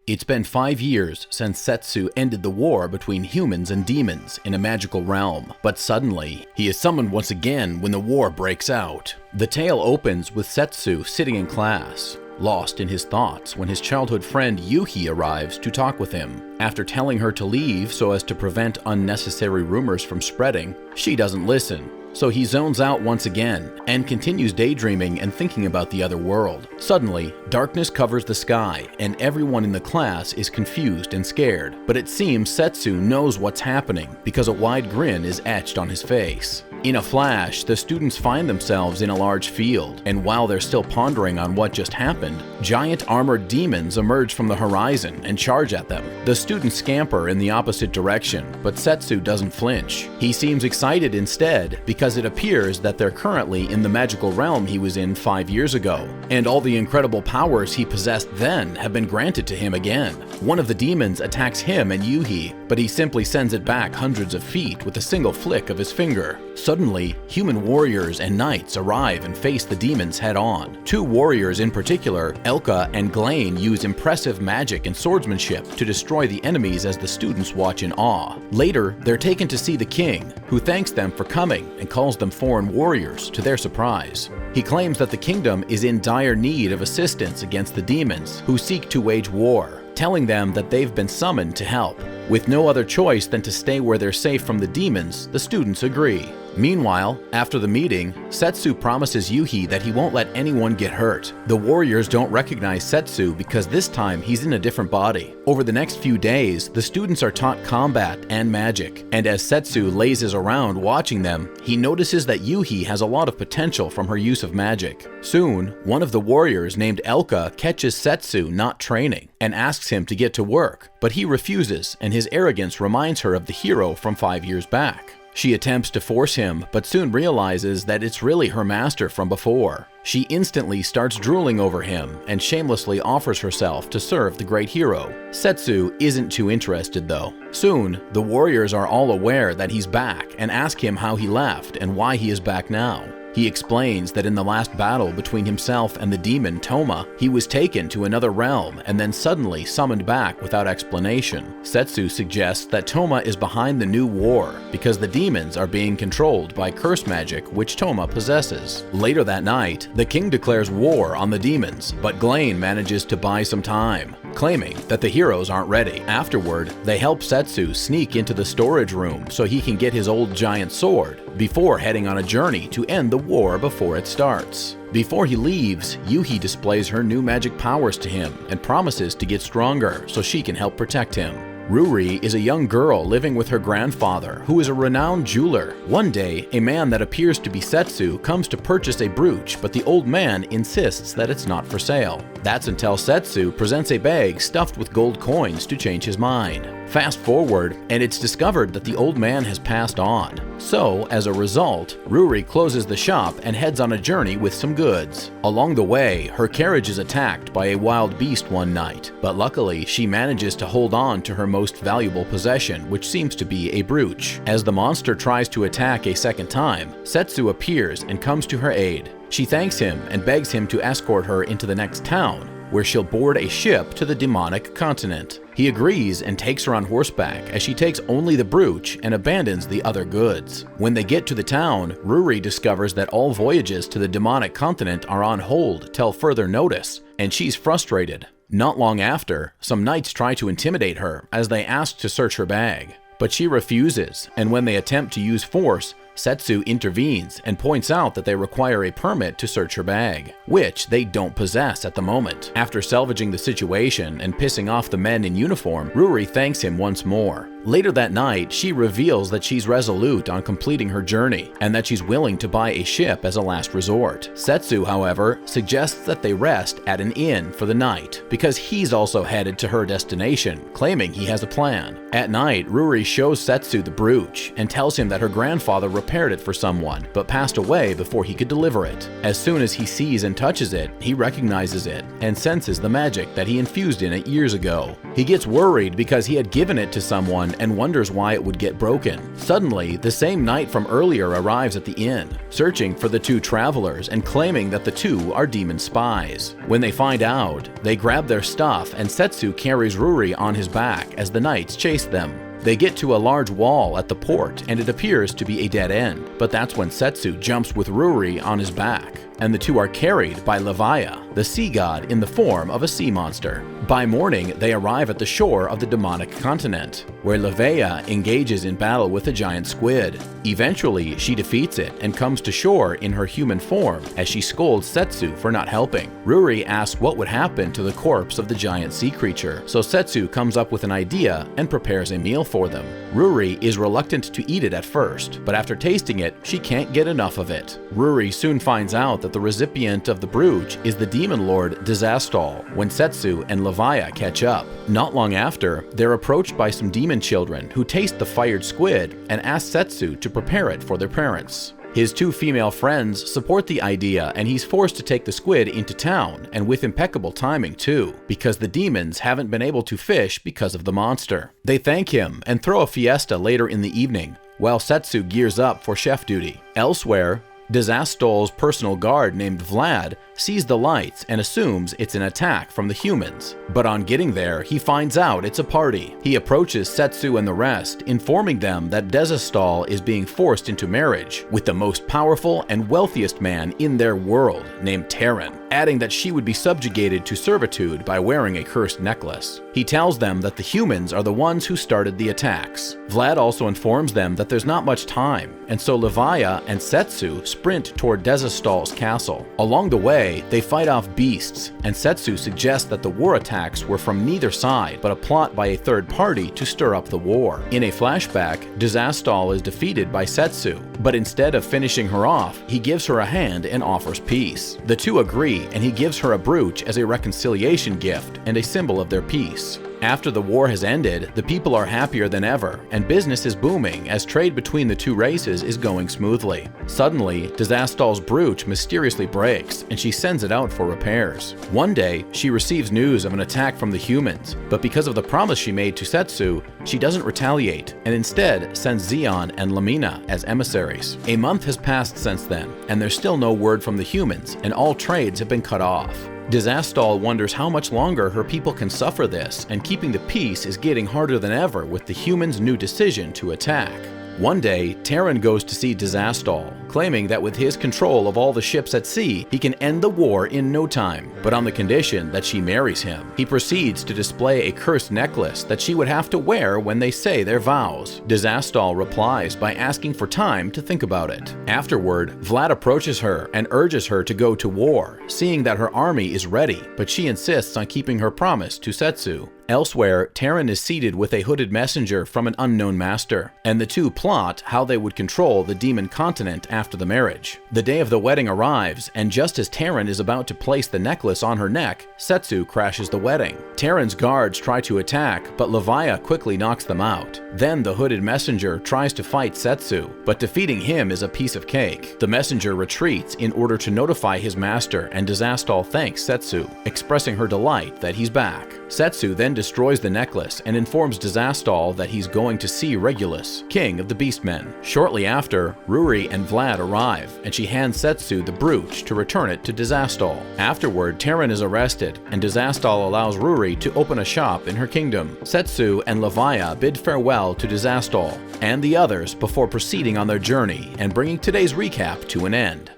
It's been 5 years since Setsu ended the war between humans and demons in a magical realm, but suddenly, he is summoned once again when the war breaks out. The tale opens with Setsu sitting in class, lost in his thoughts when his childhood friend Yuhi arrives to talk with him. After telling her to leave so as to prevent unnecessary rumors from spreading, she doesn't listen. So he zones out once again and continues daydreaming and thinking about the other world. Suddenly, darkness covers the sky and everyone in the class is confused and scared. But it seems Setsu knows what's happening because a wide grin is etched on his face. In a flash, the students find themselves in a large field, and while they're still pondering on what just happened, giant armored demons emerge from the horizon and charge at them. The students scamper in the opposite direction, but Setsu doesn't flinch. He seems excited instead because it appears that they're currently in the magical realm he was in 5 years ago, and all the incredible powers he possessed then have been granted to him again. One of the demons attacks him and Yuhi, but he simply sends it back hundreds of feet with a single flick of his finger. Suddenly, human warriors and knights arrive and face the demons head-on. Two warriors in particular, Elka and Glain, use impressive magic and swordsmanship to destroy the enemies as the students watch in awe. Later, they're taken to see the king, who thanks them for coming and calls them foreign warriors to their surprise. He claims that the kingdom is in dire need of assistance against the demons who seek to wage war, telling them that they've been summoned to help. With no other choice than to stay where they're safe from the demons, the students agree. Meanwhile, after the meeting, Setsu promises Yuhi that he won't let anyone get hurt. The warriors don't recognize Setsu because this time he's in a different body. Over the next few days, the students are taught combat and magic, and as Setsu lazes around watching them, he notices that Yuhi has a lot of potential from her use of magic. Soon, one of the warriors named Elka catches Setsu not training and asks him to get to work, but he refuses, and his arrogance reminds her of the hero from 5 years back. She attempts to force him, but soon realizes that it's really her master from before. She instantly starts drooling over him and shamelessly offers herself to serve the great hero. Setsu isn't too interested though. Soon, the warriors are all aware that he's back and ask him how he left and why he is back now. He explains that in the last battle between himself and the demon Toma, he was taken to another realm and then suddenly summoned back without explanation. Setsu suggests that Toma is behind the new war because the demons are being controlled by curse magic which Toma possesses. Later that night, the king declares war on the demons, but Glain manages to buy some time, claiming that the heroes aren't ready. Afterward, they help Setsu sneak into the storage room so he can get his old giant sword before heading on a journey to end the war before it starts. Before he leaves, Yuhi displays her new magic powers to him and promises to get stronger so she can help protect him. Ruri is a young girl living with her grandfather, who is a renowned jeweler. One day, a man that appears to be Setsu comes to purchase a brooch, but the old man insists that it's not for sale. That's until Setsu presents a bag stuffed with gold coins to change his mind. Fast forward, and it's discovered that the old man has passed on. So, as a result, Ruri closes the shop and heads on a journey with some goods. Along the way, her carriage is attacked by a wild beast one night, but luckily she manages to hold on to her most valuable possession, which seems to be a brooch. As the monster tries to attack a second time, Setsu appears and comes to her aid. She thanks him and begs him to escort her into the next town, where she'll board a ship to the demonic continent. He agrees and takes her on horseback as she takes only the brooch and abandons the other goods. When they get to the town, Ruri discovers that all voyages to the demonic continent are on hold till further notice, and she's frustrated. Not long after, some knights try to intimidate her as they ask to search her bag, but she refuses, and when they attempt to use force, Setsu intervenes and points out that they require a permit to search her bag, which they don't possess at the moment. After salvaging the situation and pissing off the men in uniform, Ruri thanks him once more. Later that night, she reveals that she's resolute on completing her journey and that she's willing to buy a ship as a last resort. Setsu, however, suggests that they rest at an inn for the night because he's also headed to her destination, claiming he has a plan. At night, Ruri shows Setsu the brooch and tells him that her grandfather repaired it for someone, but passed away before he could deliver it. As soon as he sees and touches it, he recognizes it and senses the magic that he infused in it years ago. He gets worried because he had given it to someone and wonders why it would get broken. Suddenly, the same knight from earlier arrives at the inn, searching for the two travelers and claiming that the two are demon spies. When they find out, they grab their stuff and Setsu carries Ruri on his back as the knights chase them. They get to a large wall at the port and it appears to be a dead end, but that's when Setsu jumps with Ruri on his back, and the two are carried by Levaya, the sea god in the form of a sea monster. By morning, they arrive at the shore of the demonic continent, where Levaya engages in battle with a giant squid. Eventually, she defeats it and comes to shore in her human form as she scolds Setsu for not helping. Ruri asks what would happen to the corpse of the giant sea creature, so Setsu comes up with an idea and prepares a meal for them. Ruri is reluctant to eat it at first, but after tasting it, she can't get enough of it. Ruri soon finds out that the recipient of the brooch is the demon lord Disastal when Setsu and Levaya catch up. Not long after, they're approached by some demon children who taste the fired squid and ask Setsu to prepare it for their parents. His two female friends support the idea and he's forced to take the squid into town, and with impeccable timing too, because the demons haven't been able to fish because of the monster. They thank him and throw a fiesta later in the evening, while Setsu gears up for chef duty. Elsewhere, Disastal's personal guard named Vlad sees the lights and assumes it's an attack from the humans. But on getting there, he finds out it's a party. He approaches Setsu and the rest, informing them that Disastal is being forced into marriage with the most powerful and wealthiest man in their world, named Terran, adding that she would be subjugated to servitude by wearing a cursed necklace. He tells them that the humans are the ones who started the attacks. Vlad also informs them that there's not much time, and so Levaya and Setsu sprint toward Disastal's castle. Along the way, they fight off beasts, and Setsu suggests that the war attacks were from neither side, but a plot by a third party to stir up the war. In a flashback, Disastal is defeated by Setsu, but instead of finishing her off, he gives her a hand and offers peace. The two agree, and he gives her a brooch as a reconciliation gift and a symbol of their peace. After the war has ended, the people are happier than ever, and business is booming as trade between the two races is going smoothly. Suddenly, Disastal's brooch mysteriously breaks, and she sends it out for repairs. One day, she receives news of an attack from the humans, but because of the promise she made to Setsu, she doesn't retaliate, and instead sends Zeon and Lamina as emissaries. A month has passed since then, and there's still no word from the humans, and all trades have been cut off. Disastal wonders how much longer her people can suffer this, and keeping the peace is getting harder than ever with the humans' new decision to attack. One day, Terran goes to see Disastal, claiming that with his control of all the ships at sea, he can end the war in no time, but on the condition that she marries him. He proceeds to display a cursed necklace that she would have to wear when they say their vows. Disastal replies by asking for time to think about it. Afterward, Vlad approaches her and urges her to go to war, seeing that her army is ready, but she insists on keeping her promise to Setsu. Elsewhere, Terran is seated with a hooded messenger from an unknown master, and the two plot how they would control the demon continent after the marriage. The day of the wedding arrives, and just as Terran is about to place the necklace on her neck, Setsu crashes the wedding. Terran's guards try to attack, but Levaya quickly knocks them out. Then the hooded messenger tries to fight Setsu, but defeating him is a piece of cake. The messenger retreats in order to notify his master, and Disastal thanks Setsu, expressing her delight that he's back. Setsu then destroys the necklace and informs Disastal that he's going to see Regulus, king of the Beastmen. Shortly after, Ruri and Vlad arrive, and she hands Setsu the brooch to return it to Disastal. Afterward, Terran is arrested, and Disastal allows Ruri to open a shop in her kingdom. Setsu and Levaya bid farewell to Disastal and the others before proceeding on their journey and bringing today's recap to an end.